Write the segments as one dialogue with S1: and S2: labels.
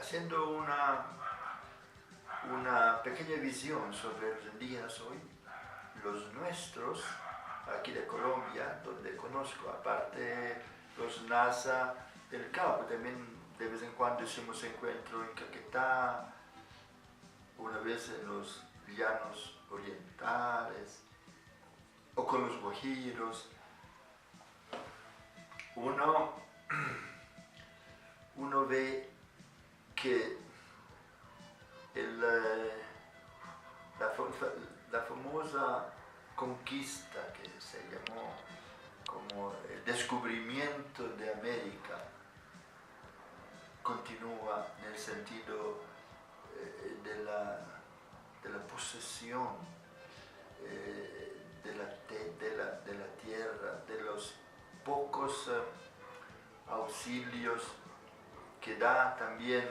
S1: haciendo una pequeña visión sobre los indígenas hoy, los nuestros, aquí de Colombia, donde conozco, aparte los Nasa del Cabo, también de vez en cuando hicimos encuentro en Caquetá, una vez en los llanos orientales, o con los guajiros. Uno ve que la famosa conquista que se llamó como el descubrimiento de América continúa en el sentido de la posesión de la tierra, de los pocos auxilios que da también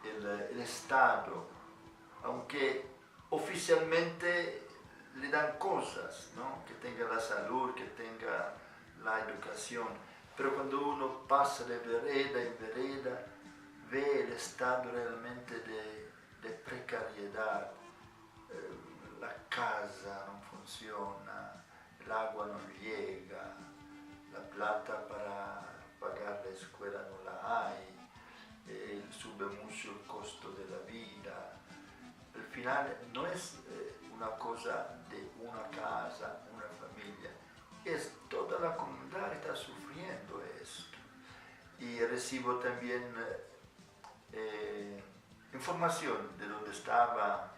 S1: el Estado, aunque oficialmente le dan cosas, ¿no? Que tenga la salud, que tenga la educación, pero cuando uno pasa de vereda en vereda, ve el estado realmente de precariedad. La casa no funciona, el agua no llega, la plata para pagar la escuela no la hay, sube mucho el costo de la vida. Al final no es una cosa de una casa, una familia, es toda la comunidad que está sufriendo esto. Y recibo también información de donde estaba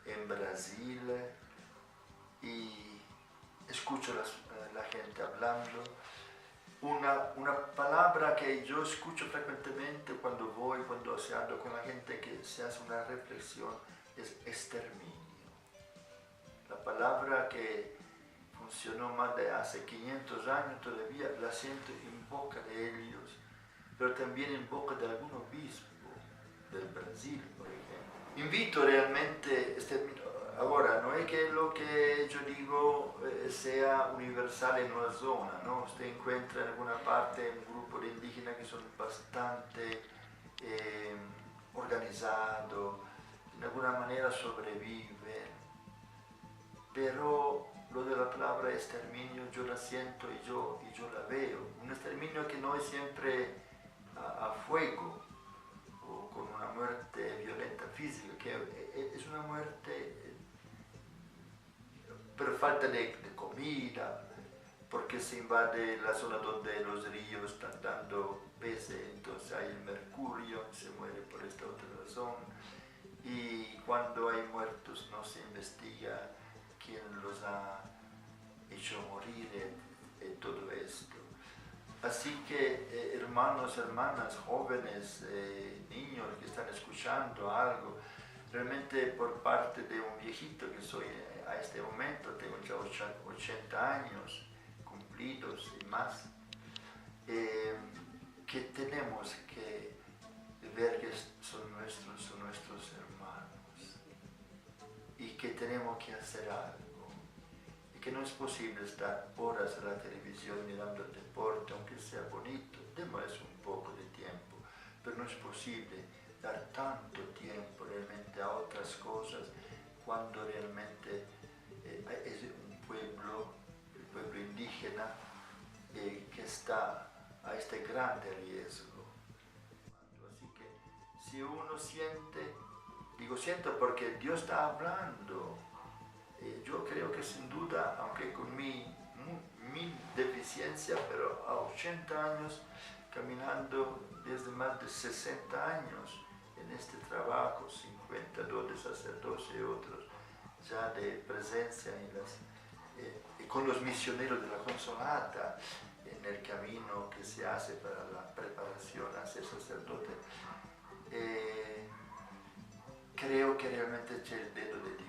S1: en Brasil y escucho la gente hablando. Una palabra que yo escucho frecuentemente cuando voy, cuando se habla con la gente, que se hace una reflexión, es exterminio. La palabra que funcionó más de hace 500 años todavía la siento en boca de ellos, pero también en boca de algún obispo del Brasil, por ejemplo. Invito realmente exterminio. Ahora, no es que lo que yo digo sea universal en una zona, ¿no? Usted encuentra en alguna parte un grupo de indígenas que son bastante organizados, de alguna manera sobreviven, pero lo de la palabra exterminio yo la siento y yo la veo. Un exterminio que no es siempre a fuego o con una muerte violenta física, que es una muerte por falta de comida, porque se invade la zona donde los ríos están dando peces, entonces hay el mercurio, se muere por esta otra razón, y cuando hay muertos no se investiga quién los ha hecho morir en todo esto. Así que hermanos, hermanas, jóvenes, niños que están escuchando algo, realmente por parte de un viejito que soy a este momento, tengo ya 80 años cumplidos y más, que tenemos que ver que son nuestros hermanos y que tenemos que hacer algo. Que no es posible estar horas en la televisión mirando el deporte, aunque sea bonito, démosles un poco de tiempo, pero no es posible dar tanto tiempo realmente a otras cosas cuando realmente es un pueblo, el pueblo indígena, que está a este grande riesgo. Así que si uno siente, digo siento porque Dios está hablando. Yo creo que sin duda, aunque con mi deficiencia, pero a 80 años, caminando desde más de 60 años en este trabajo, 52 de sacerdocio y otros ya de presencia con los misioneros de la Consolata, en el camino que se hace para la preparación a ser sacerdote, creo que realmente es el dedo de Dios.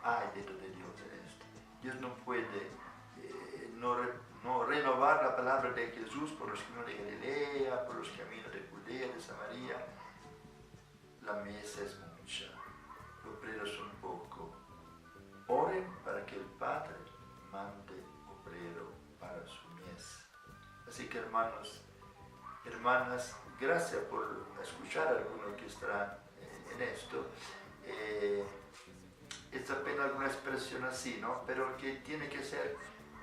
S1: Hay dedo de Dios en esto. Dios no puede no renovar la palabra de Jesús por los caminos de Galilea, por los caminos de Judea, de Samaria. La mies es mucha, los obreros son poco. Oren para que el Padre mande obrero para su mies. Así que hermanos, hermanas, gracias por escuchar a algunos que están en esto. Es apenas alguna expresión así, ¿no? Pero que tiene que ser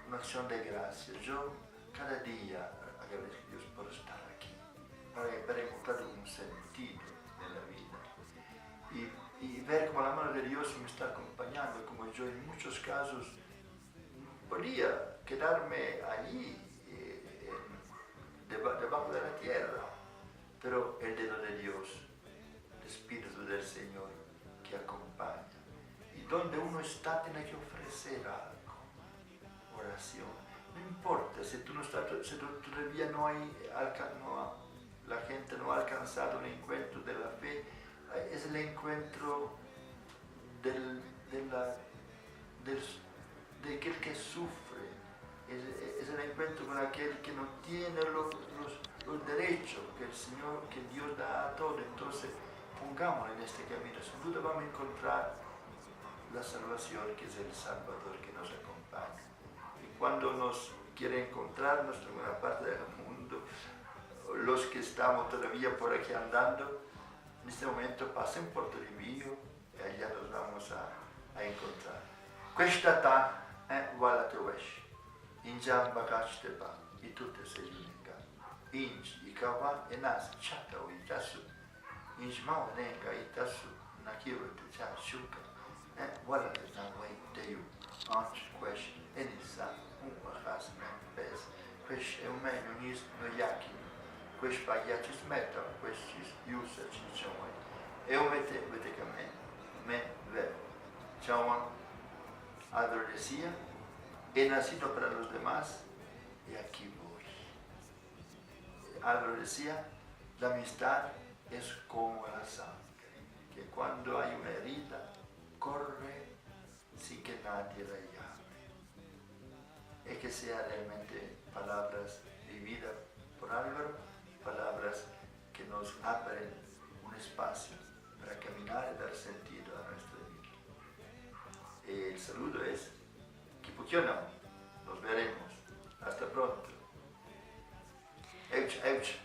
S1: una acción de gracias. Yo cada día agradezco a Dios por estar aquí, para encontrar un sentido en la vida y ver cómo la mano de Dios me está acompañando, como yo en muchos casos podía quedarme allí, debajo de la tierra, pero el dedo de Dios, el Espíritu del Señor que acompaña. Y donde uno está tiene que ofrecer algo, oración. No importa si tú no estás, si todavía la gente no ha alcanzado el encuentro de la fe, es el encuentro de aquel que sufre, es el encuentro con aquel que no tiene los derechos que el Señor, que Dios da a todos. Entonces, pongámonos en este camino, sin duda vamos a encontrar la salvación, que es el Salvador que nos acompaña. Y cuando nos quiere encontrarnos en alguna parte del mundo, los que estamos todavía por aquí andando, en este momento pasen por Toribio y allá nos vamos a encontrar. Questa ta vala te vesh, injam bagach te ba, y tú te se yuninga, inj y kawa enas chata o itasu, inj mao nenga itasu, nakiro te cha shuka, vala te na way te yu, anch quesh enisa, bahas men pes, quesh eumenio nis no yaki, quesh pagachis meta, quesh usa chichawai, eumete vetecamen, men ve, chawan, Álvaro decía, he nacido para los demás y aquí voy. Álvaro decía, la amistad es como la sangre, que cuando hay una herida, corre sin que nadie la llame. Y que sea realmente palabras vividas por Álvaro, palabras que nos abren un espacio para caminar y dar sentido a nuestra vida. El saludo es Kipukyonam. Nos veremos. Hasta pronto. Euch, euch.